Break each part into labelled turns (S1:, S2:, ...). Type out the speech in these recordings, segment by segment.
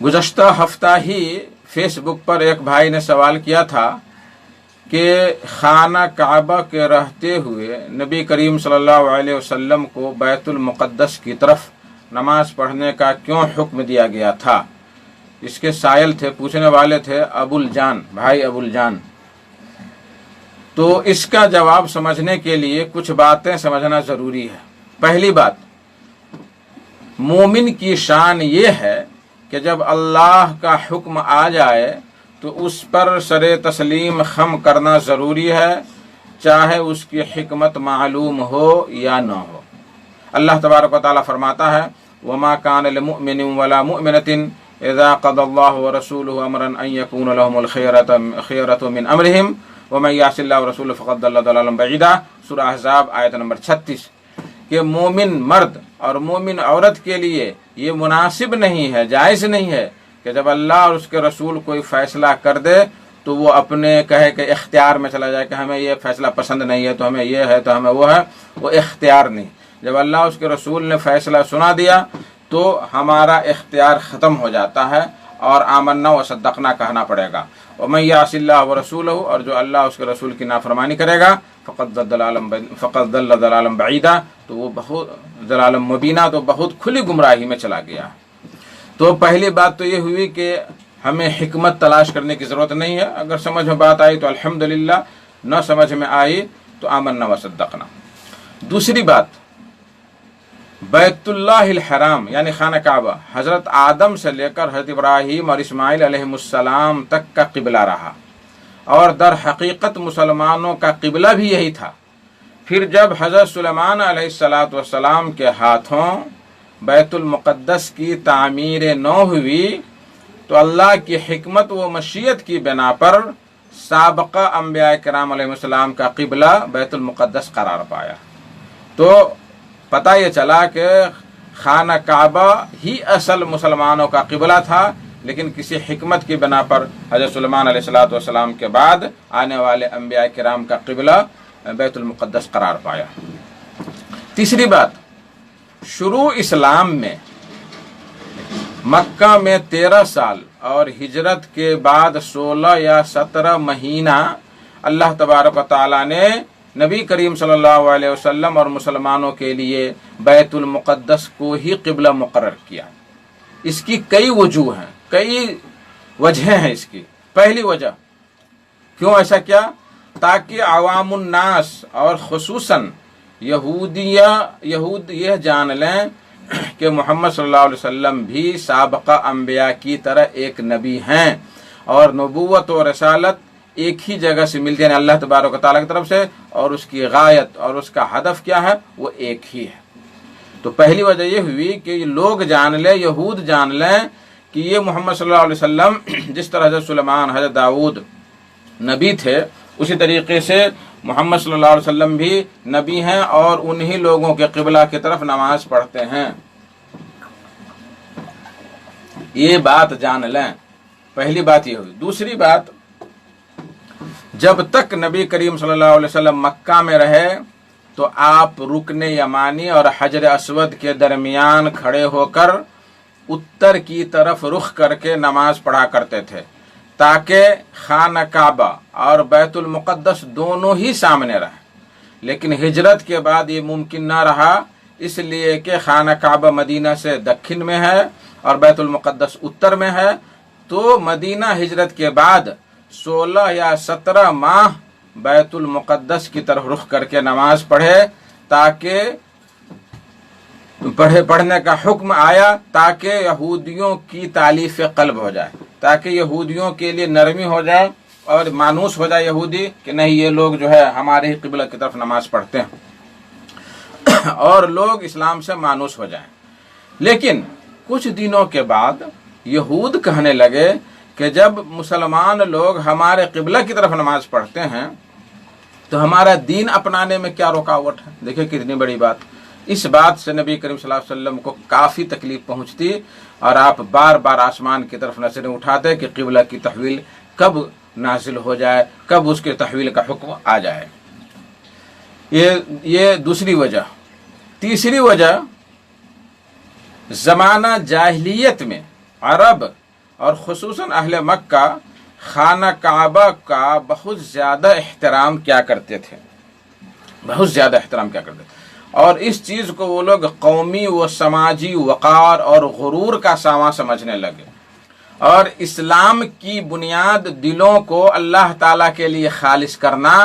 S1: गुज़श्ता हफ्ता ही फेसबुक पर एक भाई ने सवाल किया था कि खाना काबा के रहते हुए नबी करीम सल्लल्लाहु अलैहि वसल्लम को बैतुल मुक़द्दस की तरफ नमाज पढ़ने का क्यों हुक्म दिया गया था। इसके साइल थे, पूछने वाले थे अबुल जान, भाई अबुल जान। तो इसका जवाब समझने के लिए कुछ बातें समझना ज़रूरी है। पहली बात, मोमिन की शान ये है कि जब अल्लाह का हुक्म आ जाए तो उस पर सरे तस्लीम खम करना ज़रूरी है, चाहे उसकी हिकमत मालूम हो या न हो। अल्लाह तबारक व तआला फरमाता है, वमा कान लिमुमिनिन वला मुमिनतिन इज़ा क़ज़ल्लाहु व रसूलुहु अमरन अन यकून लहुमुल खियरतु मिन अमरिहिम वमन यअसिल्लाह व रसूलहु फ़क़द ज़ल्ल ज़लालन बईदा। सूरह अहज़ाब आयत नंबर 36 कि मोमिन मर्द और मोमिन औरत के लिए ये मुनासिब नहीं है, जायज़ नहीं है कि जब अल्लाह और उसके रसूल कोई फ़ैसला कर दे तो वो अपने कहे कि इख्तियार में चला जाए कि हमें ये फ़ैसला पसंद नहीं है तो हमें ये है तो हमें वो है। वो इख्तियार नहीं। जब अल्लाह उसके रसूल ने फ़ैसला सुना दिया तो हमारा इख्तियार ख़त्म हो जाता है और आमन्ना व सद्दक़ना कहना पड़ेगा। वमन यअसिल्लाह व रसूलहु, और जो अल्लाह उसके रसूल की नाफरमानी करेगा, फ़क़द ज़ल्ल ज़लालन बईदा, तो वो बहुत ज़लालन मुबीना, तो बहुत खुली गुमराही में चला गया। तो पहली बात तो ये हुई कि हमें हिकमत तलाश करने की ज़रूरत नहीं है। अगर समझ में बात आई तो अल्हम्दुलिल्लाह, न समझ में आई तो आमन्ना व सद्दक़ना। दूसरी बात, बैतुल्लाहिल हराम यानी खाना काबा हज़रत आदम से लेकर हज़रत इब्राहीम और इस्माइल अलैहिमुस्सलाम तक का क़िबला रहा और दर हकीकत मुसलमानों का क़िबला भी यही था। फिर जब हज़रत सुलेमान अलैहिस्सलातु वस्सलाम के हाथों बैतुल मुक़द्दस की तामीर नौ हुई तो अल्लाह की हिकमत व मशीयत की बिना पर साबका अंबिया किराम अलैहिस्सलाम का क़िबला बैतुल मुक़द्दस करार पाया। तो पता ये चला कि खाना काबा ही असल मुसलमानों का क़िबला था, लेकिन किसी हिकमत की बिना पर हज़रत सुलेमान अलैहिस्सलातु वस्सलाम के बाद आने वाले अंबिया किराम का क़िबला बैतुल मुक़द्दस करार पाया। तीसरी बात, शुरू इस्लाम में मक्का में 13 साल और हिजरत के बाद 16 या 17 महीना अल्लाह तबारक व तआला ने नबी करीम सल्लल्लाहु अलैहि वसल्लम और मुसलमानों के लिए बैतुल मुक़द्दस को ही क़िबला मुक़र्रर किया। इसकी कई वजूह हैं, कई वजहें हैं इसकी। पहली वजह, क्यों ऐसा किया? ताकि अवामुन नास और खुसूसन यहूद यह जान लें कि मोहम्मद सल्लल्लाहु अलैहि वसल्लम भी साबका अंबिया की तरह एक नबी हैं और नबूवत और रसालत एक ही जगह से मिलती है, अल्लाह तबारक व तआला की तरफ से, और उसकी गायत और उसका हदफ क्या है, वो एक ही है। तो पहली वजह ये हुई कि लोग जान लें, यहूद जान लें कि ये मोहम्मद सल्लल्लाहु अलैहि वसल्लम जिस तरह हज़रत सुलेमान, हज़रत दाऊद नबी थे, उसी तरीके से मोहम्मद सल्लल्लाहु अलैहि वसल्लम भी नबी हैं और उन्हीं लोगों के क़िबला की तरफ नमाज पढ़ते हैं। ये बात जान लें, पहली बात ये हुई। दूसरी बात, जब तक नबी करीम सल्लल्लाहु अलैहि वसल्लम मक्का में रहे तो आप रुकने यमानी और हजर अस्वद के दरमियान खड़े होकर उत्तर की तरफ रुख करके नमाज पढ़ा करते थे ताकि खाना काबा और बैतुल मुक़द्दस दोनों ही सामने रहे। लेकिन हिजरत के बाद ये मुमकिन ना रहा, इसलिए कि खाना काबा मदीना से दक्षिण में है और बैतुल मुक़द्दस उत्तर में है। तो मदीना हिजरत के बाद 16 या 17 माह बैतुल मुक़द्दस की तरफ रुख करके नमाज पढ़े ताकि पढ़ने का हुक्म आया ताकि यहूदियों की तालीफ क़ल्ब हो जाए, ताकि यहूदियों के लिए नरमी हो जाए और मानूस हो जाए यहूदी कि नहीं, ये लोग जो है हमारे ही क़िबला की तरफ नमाज पढ़ते हैं और लोग इस्लाम से मानूस हो जाएं। लेकिन कुछ दिनों के बाद यहूद कहने लगे कि जब मुसलमान लोग हमारे क़िबला की तरफ नमाज पढ़ते हैं तो हमारा दीन अपनाने में क्या रुकावट है। देखिए कितनी बड़ी बात। इस बात से नबी करीम सल्लल्लाहु अलैहि वसल्लम को काफ़ी तकलीफ पहुंचती और आप बार बार आसमान की तरफ नजरें उठाते कि क़िबला की तहवील कब नाजिल हो जाए, कब उसके तहवील का हुक्म आ जाए। ये दूसरी वजह। तीसरी वजह, ज़माना जाहिलियत में अरब اور خصوصاً اہل مکہ خانہ کعبہ کا بہت زیادہ احترام کیا کرتے تھے، بہت زیادہ احترام کیا کرتے تھے، اور اس چیز کو وہ لوگ قومی و سماجی وقار اور غرور کا سامان سمجھنے لگے، اور اسلام کی بنیاد دلوں کو اللہ تعالیٰ کے لیے خالص کرنا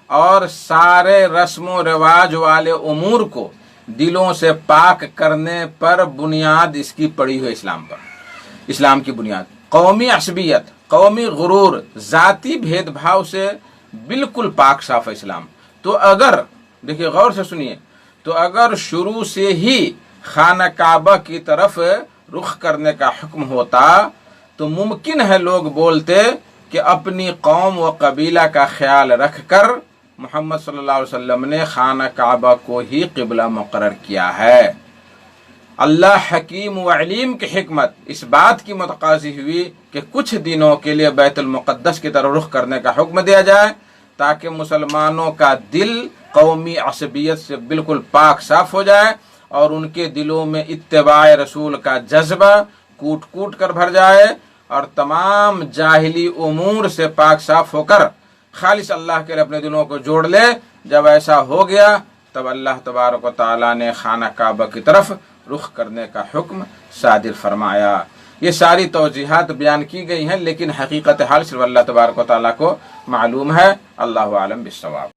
S1: اور سارے رسم و رواج والے امور کو دلوں سے پاک کرنے پر بنیاد اس کی پڑی ہوئی اسلام پر، اسلام کی بنیاد قومی عصبیت، قومی غرور، ذاتی بھید بھاؤ سے بالکل پاک صاف ہے اسلام۔ تو اگر دیکھیے غور سے سنیے، تو اگر شروع سے ہی خانہ کعبہ کی طرف رخ کرنے کا حکم ہوتا تو ممکن ہے لوگ بولتے کہ اپنی قوم و قبیلہ کا خیال رکھ کر محمد صلی اللہ علیہ وسلم نے خانہ کعبہ کو ہی قبلہ مقرر کیا ہے۔ اللہ حکیم و علیم کی حکمت اس بات کی متقاضی ہوئی کہ کچھ دنوں کے لیے بیت المقدس کی طرف رخ کرنے کا حکم دیا جائے تاکہ مسلمانوں کا دل قومی عصبیت سے بالکل پاک صاف ہو جائے اور ان کے دلوں میں اتباع رسول کا جذبہ کوٹ کوٹ کر بھر جائے اور تمام جاہلی امور سے پاک صاف ہو کر خالص اللہ کے لیے اپنے دلوں کو جوڑ لے۔ جب ایسا ہو گیا تب اللہ تبارک و تعالیٰ نے خانہ کعبہ کی طرف رخ کرنے کا حکم صادر فرمایا۔ یہ ساری توضیحات بیان کی گئی ہیں، لیکن حقیقت حال صرف اللہ تبارک و تعالیٰ کو معلوم ہے۔ اللہ عالم بالصواب۔